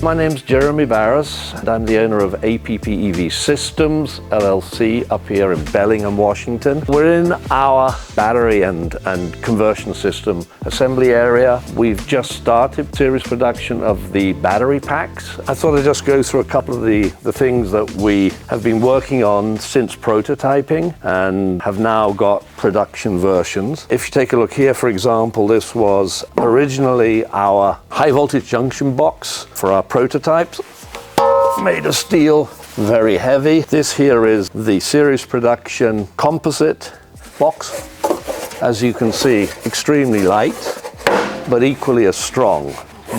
My name's Jeremy Barras, and I'm the owner of APP EV Systems, LLC, up here in Bellingham, Washington. We're in our battery and conversion system assembly area. We've just started series production of the battery packs. I thought I'd just go through a couple of the things that we have been working on since prototyping and have now got production versions. If you take a look here, for example, this was originally our high voltage junction box for our prototypes, made of steel, very heavy. This here is the series production composite box. As you can see, extremely light, but equally as strong.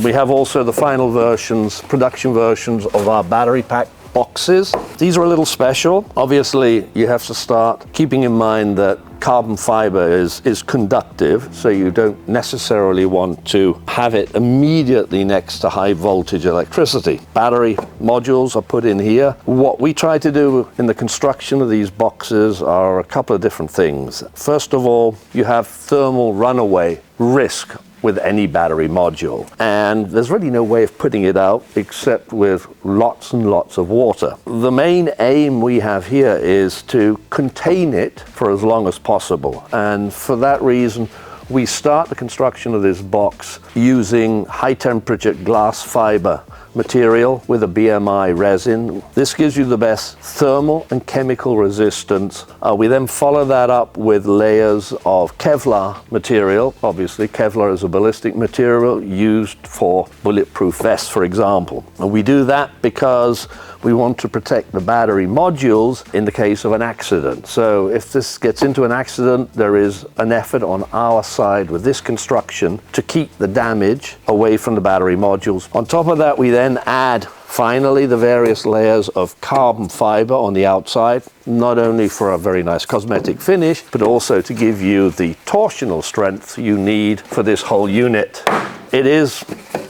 We have also the final versions, production versions of our battery pack boxes. These are a little special. Obviously, you have to start keeping in mind that carbon fiber is conductive, so you don't necessarily want to have it immediately next to high voltage electricity. Battery modules are put in here. What we try to do in the construction of these boxes are a couple of different things. First of all, you have thermal runaway risk with any battery module, and there's really no way of putting it out except with lots and lots of water. The main aim we have here is to contain it for as long as possible, and for that reason we start the construction of this box using high temperature glass fiber material with a BMI resin. This gives you the best thermal and chemical resistance. We then follow that up with layers of Kevlar material. Obviously, Kevlar is a ballistic material used for bulletproof vests, for example. And we do that because we want to protect the battery modules in the case of an accident. So if this gets into an accident, there is an effort on our side with this construction to keep the damage away from the battery modules. On top of that, we then add finally the various layers of carbon fiber on the outside, not only for a very nice cosmetic finish, but also to give you the torsional strength you need for this whole unit. It is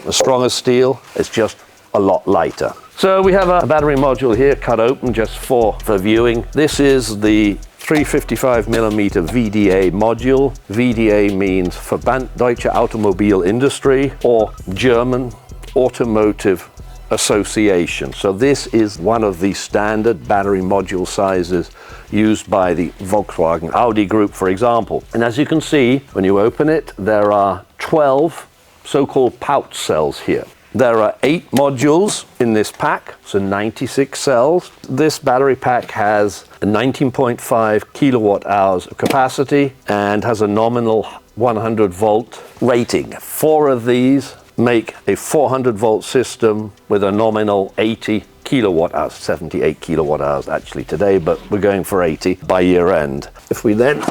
as strong as steel, it's just a lot lighter. So we have a battery module here cut open just for viewing. This is the 355mm VDA module. VDA means Verband Deutsche Automobilindustrie, or German Automotive Association. So this is one of the standard battery module sizes used by the Volkswagen Audi group, for example. And as you can see, when you open it, there are 12 so-called pouch cells here. There are 8 modules in this pack, so 96 cells. This battery pack has a 19.5 kilowatt hours of capacity and has a nominal 100 volt rating. 4 of these make a 400 volt system with a nominal 80 kilowatt hours, 78 kilowatt hours actually today, but we're going for 80 by year end. If we then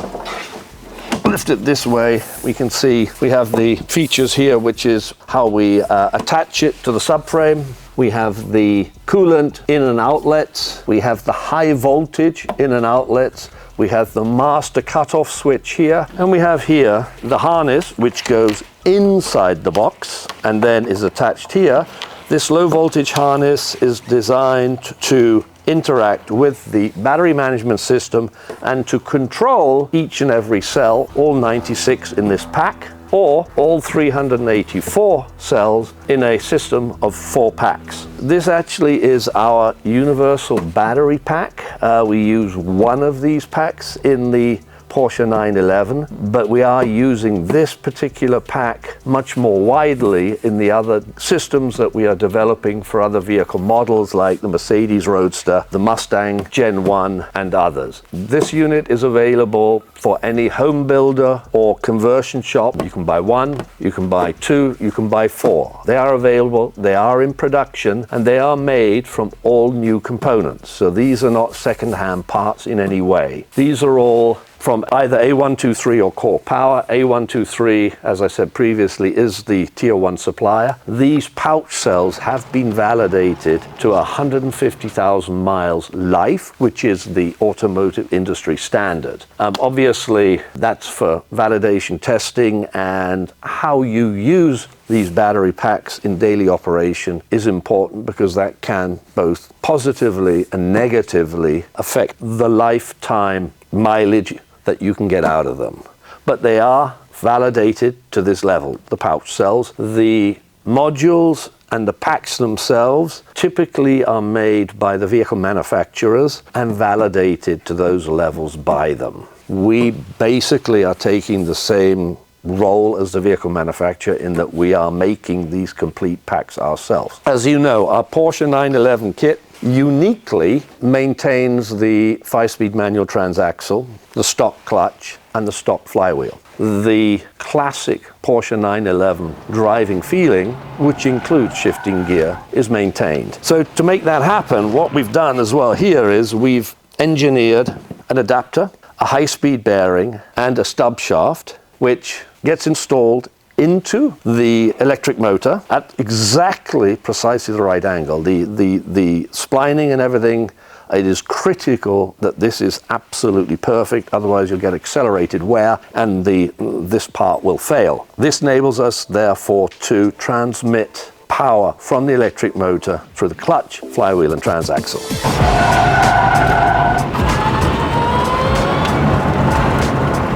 lift it this way, we can see we have the features here, which is how we attach it to the subframe. We have the coolant in and outlets. We have the high voltage in and outlets. We have the master cutoff switch here. And we have here the harness, which goes inside the box and then is attached here. This low voltage harness is designed to interact with the battery management system and to control each and every cell, all 96 in this pack, or all 384 cells in a system of 4 packs. This actually is our universal battery pack. We use one of these packs in the Porsche 911, but we are using this particular pack much more widely in the other systems that we are developing for other vehicle models like the Mercedes Roadster, the Mustang Gen 1 and others. This unit is available for any home builder or conversion shop. You can buy 1, you can buy 2, you can buy 4. They are available, they are in production, and they are made from all new components. So these are not second-hand parts in any way. These are all from either A123 or Core Power. A123, as I said previously, is the tier 1 supplier. These pouch cells have been validated to 150,000 miles life, which is the automotive industry standard. Obviously, that's for validation testing, and how you use these battery packs in daily operation is important, because that can both positively and negatively affect the lifetime mileage that you can get out of them. But they are validated to this level, the pouch cells. The modules and the packs themselves typically are made by the vehicle manufacturers and validated to those levels by them. We basically are taking the same role as the vehicle manufacturer in that we are making these complete packs ourselves. As you know, our Porsche 911 kit uniquely maintains the 5-speed manual transaxle, the stock clutch, and the stock flywheel. The classic Porsche 911 driving feeling, which includes shifting gear, is maintained. So to make that happen, what we've done as well here is we've engineered an adapter, a high-speed bearing, and a stub shaft, which gets installed into the electric motor at exactly precisely the right angle. The splining and everything, it is critical that this is absolutely perfect, otherwise you'll get accelerated wear and this part will fail. This enables us therefore to transmit power from the electric motor through the clutch, flywheel and transaxle.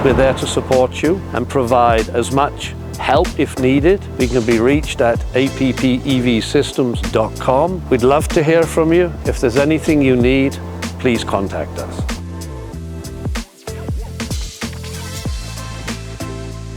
We're there to support you and provide as much help if needed. We can be reached at appevsystems.com. We'd love to hear from you. If there's anything you need, please contact us.